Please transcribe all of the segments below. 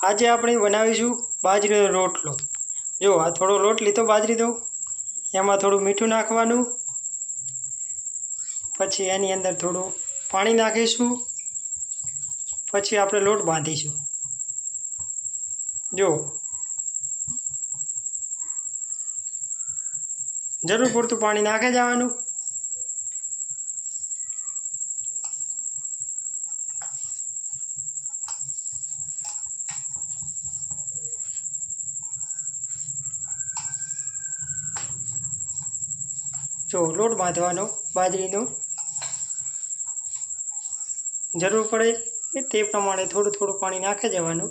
આજે આપણે બનાવીશું બાજરીનો રોટલો। જો આ થોડો લોટ લીધો બાજરીનો, એમાં થોડું મીઠું નાખવાનું, પછી એની અંદર થોડું પાણી નાખીશું, પછી આપણે લોટ બાંધીશું। જો જરૂર પૂરતું પાણી નાખે જવાનું। जो लोट बांधवानो बाजरीनो जरूर पड़े ते प्रमाणे थोड़ुं थोड़ुं पाणी नाखे जवानुं।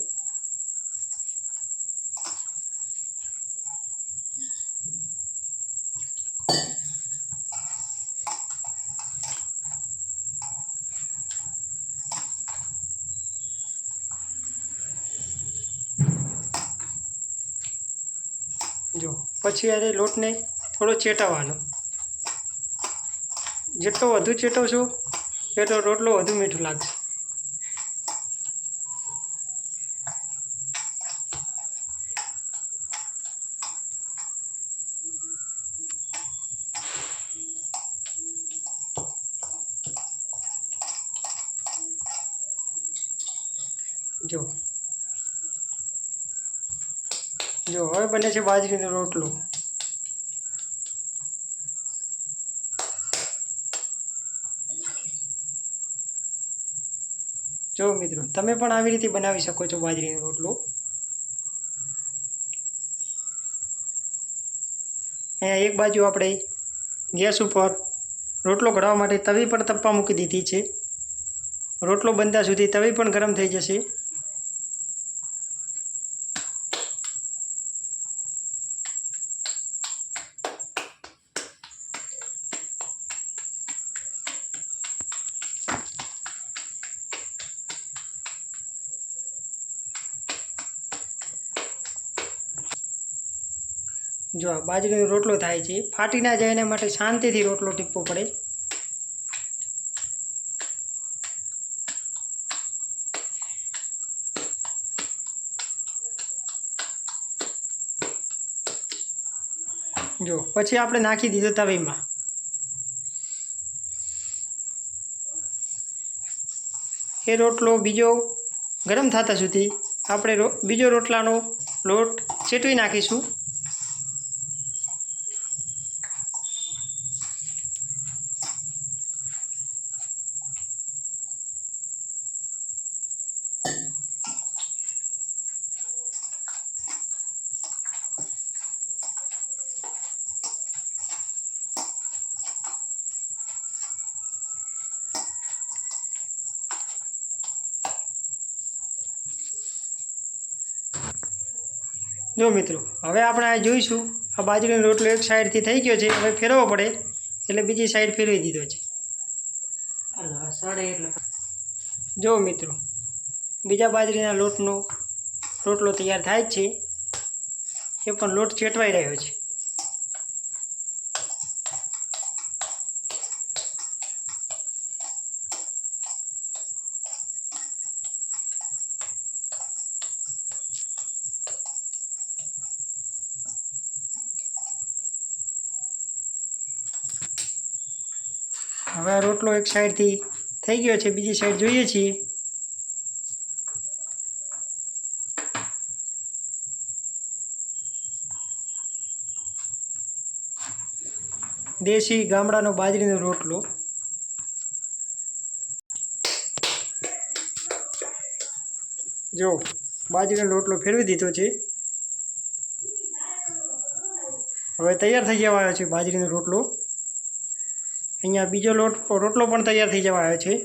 जो पछी अरे लोट ने थोड़ो चेटवानो, जेटलो वधु चेटवशो एटलो रोटलो वधु मीठो लागशे। जो जो हवे बने छे बाजरीनो रोटलो। जो मित्रों तमे पण आवी रीते बनावी शको छो बाजरीनो रोटलो। अहींया एक बाजू आपणे गैस पर रोटलो घड़वा माटे तवी पर तपवा मूकी दीधी छे। रोटलो बंधा सुधी तवी पण गरम थई जशे। जो आ बाजरीनो रोटलो थाय छे, फाटी ना जाए एना माटे शांतिथी रोटलो टीपવો पड़े। जो पछी आपणे नाखी दीधो तवीमां। ए रोटलो बीजो गरम थता सुधी आपणे बीजो रोटलानो लोट चेटवी नाखीशुं। जो मित्रों हवे आपणे आ जोईशुं आ बाजरीनो रोटलो एक साइड थी थई गयो छे। हवे फेरवવો पड़े એટલે બીજી साइड फेरवी दीधो छे। जो मित्रों बीजा बाजरीना लोटनो रोटलो तैयार थाय छे। ए पण लोट चेटवाई रह्यो छे। हवे आ रोटलो एक साइड थी थई गयो छे, बीजी साइड जोईए छीए। देशी गामडानो बाजरीनो रोटलो। जो बाजरीनो रोटलो फेरवी दीधो छे। हवे तैयार थई जवा आव्यो छे बाजरीनो रोटलो। अहींया बीजो रोटलो पण तैयार थई जवा आव्यो छे।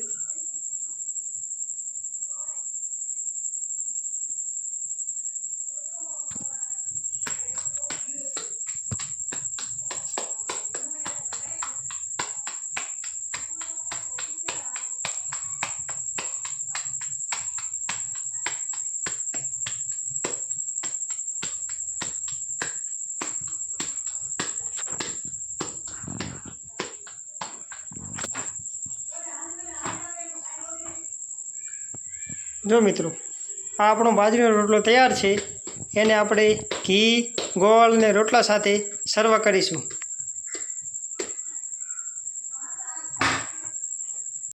जो मित्रों આ આપણો બાજરીનો રોટલો તૈયાર છે. એને આપણે ઘી, ગોળ ને રોટલા સાથે સર્વ કરીશું.